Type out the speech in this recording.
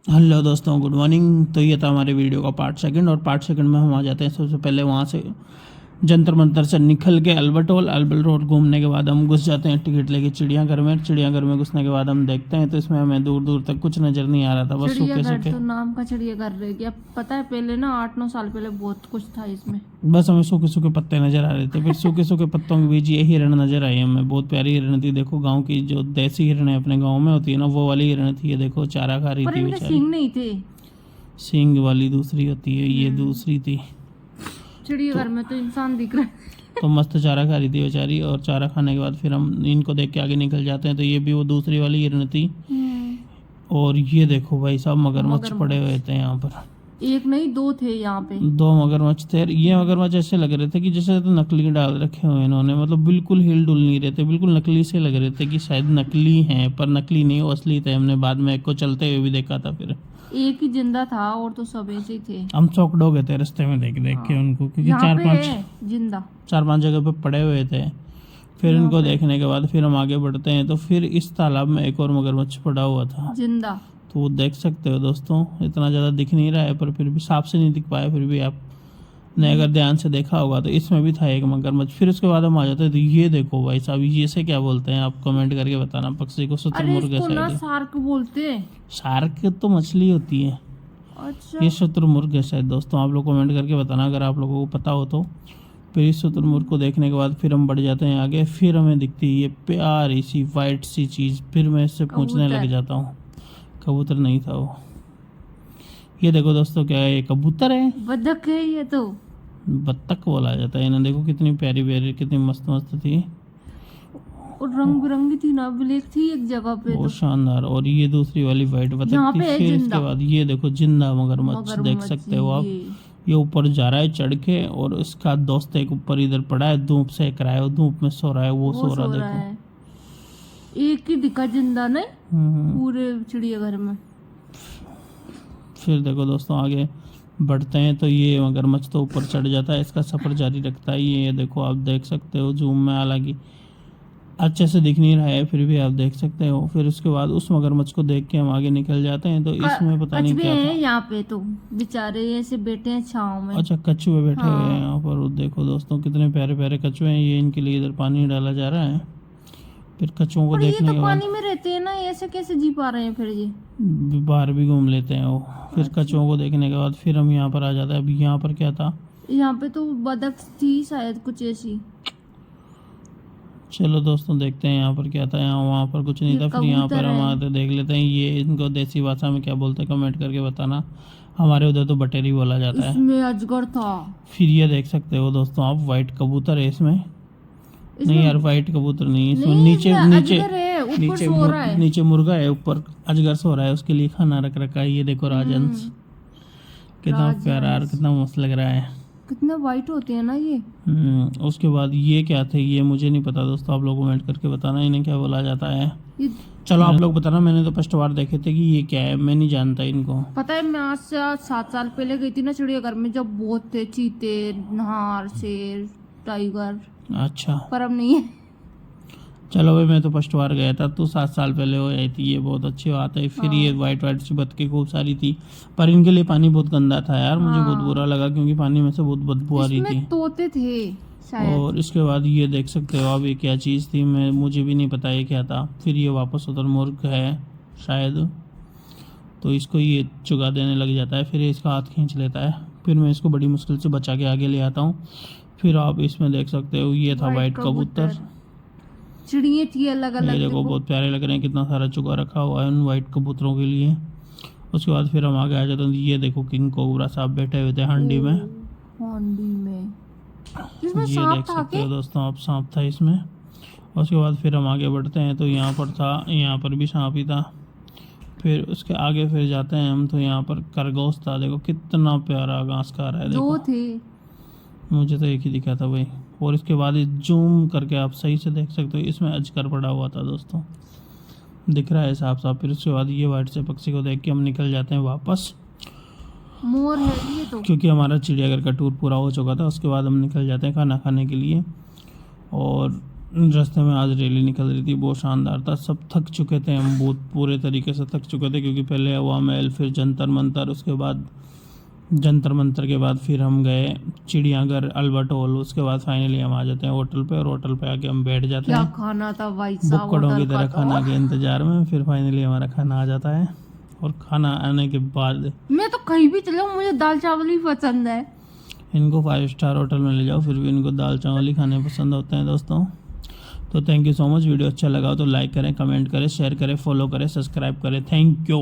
Hello दोस्तों, good morning. तो ये था हमारे वीडियो का पार्ट सेकंड, और पार्ट सेकंड में हम आ जाते हैं सबसे पहले वहाँ से जंतर मंतर से निकल के अल्बर्ट रोड घूमने के बाद हम घुस जाते हैं टिकट लेके चिड़ियाघर में। चिड़ियाघर में घुसने के बाद हम देखते हैं तो इसमें हमें दूर दूर तक कुछ नज़र नहीं आ रहा था, बस सूखे चिड़ियाघर सूखे। तो नाम का चिड़ियाघर रह गया। पता है पहले ना 8-9 साल पहले बहुत कुछ था इसमें। बस हमें सूखे सूखे पत्ते नजर आ रहे थे। फिर सूखे सूखे पत्तों के बीच ये हिरण नजर आई हमें। बहुत प्यारी हिरण थी। देखो, गाँव की जो देसी हिरण है अपने गाँव में होती है ना, वो वाली हिरण थी। ये देखो, चारा खा रही पर थी इनके बेचारी। सींग नहीं थे। सींग वाली दूसरी होती है, ये दूसरी थी। चिड़ियाघर में तो इंसान दिख रहा है। तो मस्त चारा खा रही थी बेचारी। और चारा खाने के बाद फिर हम इनको देख के आगे निकल जाते हैं। तो ये भी वो दूसरी वाली हिरण थी। और ये देखो भाई साहब, मगरमच्छ पड़े हुए थे यहाँ पर। एक नहीं, दो थे यहाँ पे। 2 मगरमच्छ थे। ये मगरमच्छ ऐसे लग रहे थे कि जैसे तो नकली डाल रखे हुए इन्होंने। मतलब बिल्कुल हिल डुल नहीं रहे थे, बिल्कुल नकली से लग रहे थे कि शायद नकली हैं, पर नकली नहीं, वो असली थे। हमने बाद में एक को चलते हुए भी देखा था। फिर एक ही जिंदा था और तो सब ऐसे ही थे। हम चौकड़ हो गए थे रास्ते में देख देख के उनको, क्योंकि यहाँ चार पे पांच है जिंदा। 4-5 जगह पे पड़े हुए थे। फिर इनको देखने के बाद फिर हम आगे बढ़ते हैं। तो फिर इस तालाब में एक और मगरमच्छ पड़ा हुआ था जिंदा। तो वो देख सकते हो दोस्तों। इतना ज़्यादा दिख नहीं रहा है, पर फिर भी साफ से नहीं दिख पाया। फिर भी आपने अगर ध्यान से देखा होगा तो इसमें भी था एक मगरमच्छ। फिर उसके बाद हम आ जाते हैं। तो ये देखो भाई साहब, ये से क्या बोलते हैं आप कमेंट करके बताना। पक्षी को शुतुरमुर्ग है इसको ना शायद। शार्क बोलते हैं। शार्क तो मछली होती है, अच्छा। ये शुतुरमुर्ग है शायद। दोस्तों आप लोग कमेंट करके बताना अगर आप लोगों को पता हो तो। फिर इस शुतुरमुर्ग को देखने के बाद फिर हम बढ़ जाते हैं आगे। फिर हमें दिखती है ये प्यारी सी वाइट सी चीज़। फिर मैं इससे पूछने लग जाता हूँ। कबूतर नहीं था वो। ये देखो दोस्तों, क्या है? ये कबूतर है, बतख है ये तो। बत्तख बोला जाता है इन्हें। देखो कितनी प्यारी प्यारी, कितनी मस्त मस्त थी। और रंग बिरंगी थी ना, ब्लैक थी एक जगह पे बहुत तो। शानदार। और ये दूसरी वाली वाइट बत्तख यहाँ थी। पे है फिर इसके जिंदा बाद ये देखो जिंदा मगरमच्छ, देख सकते हो आप। ये ऊपर जा रहा है चढ़ के, और उसका दोस्त एक ऊपर इधर पड़ा है, धूप सेक रहा है, वो धूप में सो रहा है, वो सो रहा देखो। है। एक ही दिखा जिंदा नहीं पूरे चिड़ियाघर में। फिर देखो दोस्तों आगे बढ़ते हैं। तो ये मगरमच्छ तो ऊपर चढ़ जाता है, इसका सफ़र जारी रखता है। ये देखो, आप देख सकते हो जूम में, हालांकि अच्छे से दिख नहीं रहा है, फिर भी आप देख सकते हो। फिर उसके बाद उस मगरमच्छ को देख के हम आगे निकल जाते हैं। तो इसमें पता नहीं क्या था। यहाँ पे तो बेचारे ऐसे बैठे हैं छाँव में। अच्छा, कछुए बैठे हुए हैं यहाँ पर। देखो दोस्तों कितने प्यारे प्यारे कछुए हैं। ये इनके लिए इधर पानी डाला जा रहा है। फिर कछुओं को देखने के बाद पानी में रहते हैं ना, ऐसे कैसे जी पा रहे हैं फिर ये? बाहर भी घूम लेते हैं वो। फिर कछुओं को देखने के बाद फिर हम यहाँ पर आ जाते हैं। अभी यहाँ पर क्या था? यहाँ पे तो बतख थी शायद, कुछ ऐसी। चलो दोस्तों देखते हैं यहाँ पर क्या था। यहाँ वहाँ पर कुछ नहीं था। फिर यहाँ पर हम आते देख लेते हैं। ये इनको देसी भाषा में क्या बोलते हैं कमेंट करके बताना। हमारे उधर तो बटेरी बोला जाता है। इसमें अजगर था। फिर ये देख सकते हो दोस्तों आप, वाइट कबूतर है इसमें। नहीं यार, वाइट कबूतर नहीं, इसमें नीचे नीचे नीचे नीचे मुर्गा है, ऊपर अजगर सो रहा है। उसके लिए खाना रख रखा है। ये देखो राजहंस, कितना प्यारा और कितना मस्त लग रहा है। कितने वाइट होते हैं ना ये। उसके बाद ये क्या थे, ये मुझे नहीं पता दोस्तों। आप लोग कमेंट करके बताना इन्हें क्या बोला जाता है। चलो आप लोग बताना। मैंने तो फर्स्ट बार देखे थे कि ये क्या है, मैं नहीं जानता इनको। पता है, मैं आज से 7 साल पहले गई थी ना चिड़ियाघर में, जब बहुत थे चीते, नार, शेर, टाइगर। अच्छा, पर अब नहीं है। चलो भाई, मैं तो फर्स्ट बार गया था। तो 7 साल पहले हो गई थी। ये बहुत अच्छी बात है। फिर ये वाइट वाइट सी बतखें खूब सारी थी, पर इनके लिए पानी बहुत गंदा था यार। मुझे बहुत बुरा लगा, क्योंकि पानी में से बहुत बदबू आ रही थी। तोते थे शायद। और इसके बाद ये देख सकते हो आप, ये क्या चीज़ थी, मुझे भी नहीं पता ये क्या था। फिर ये वापस शुतुरमुर्ग है शायद, तो इसको ये चुगा देने लग जाता है। फिर इसका हाथ खींच लेता है। फिर मैं इसको बड़ी मुश्किल से बचा के आगे ले आता हूँ। फिर आप इसमें देख सकते हो, ये था वाइट कबूतर। चिड़िया थी अलग अलग। ये देखो बहुत प्यारे लग रहे हैं। कितना सारा चुगा रखा हुआ है उन वाइट कबूतरों के लिए। उसके बाद फिर हम आगे आ जाते हैं। ये देखो किंग कोबरा साहब बैठे हुए थे हांडी में। इसमें ये देख सकते हो दोस्तों आप, सांप था इसमें। उसके बाद फिर हम आगे बढ़ते हैं। तो यहाँ पर था, यहाँ पर भी सांप ही था। फिर उसके आगे फिर जाते हैं हम। तो यहाँ पर खरगोश था। देखो कितना प्यारा घास खा रहा है। देखो, 2 थे। मुझे तो एक ही दिखा था भाई। और इसके बाद जूम करके आप सही से देख सकते हो, इसमें अजगर पड़ा हुआ था दोस्तों, दिख रहा है साफ साफ। फिर उसके बाद ये वाइट से पक्षी को देख के हम निकल जाते हैं वापस। मोर है ये तो, क्योंकि हमारा चिड़ियाघर का टूर पूरा हो चुका था। उसके बाद हम निकल जाते हैं खाना खाने के लिए। और रास्ते में आज रैली निकल रही थी, बहुत शानदार था। सब थक चुके थे, हम बहुत पूरे तरीके से थक चुके थे, क्योंकि पहले हवा महल, फिर जंतर मंतर, उसके बाद जंतर मंतर के बाद फिर हम गए चिड़ियाघर, अल्बर्ट हॉल। उसके बाद फाइनली हम आ जाते हैं होटल पे, और होटल पे आके हम बैठ जाते क्या हैं खाना था भाई साहब बुक्कड़ों की होटल का तरह तो। खाना के इंतजार में। फिर फाइनली हमारा खाना आ जाता है, और खाना आने के बाद मैं तो कहीं भी चला हूँ, मुझे दाल चावल ही पसंद है। इनको 5 स्टार होटल में ले जाओ, फिर भी इनको दाल चावल ही खाने पसंद होते हैं दोस्तों। तो thank you so much. Video अच्छा लगा हो तो लाइक करें, कमेंट करें, शेयर करें, फॉलो करें, सब्सक्राइब करें। Thank you.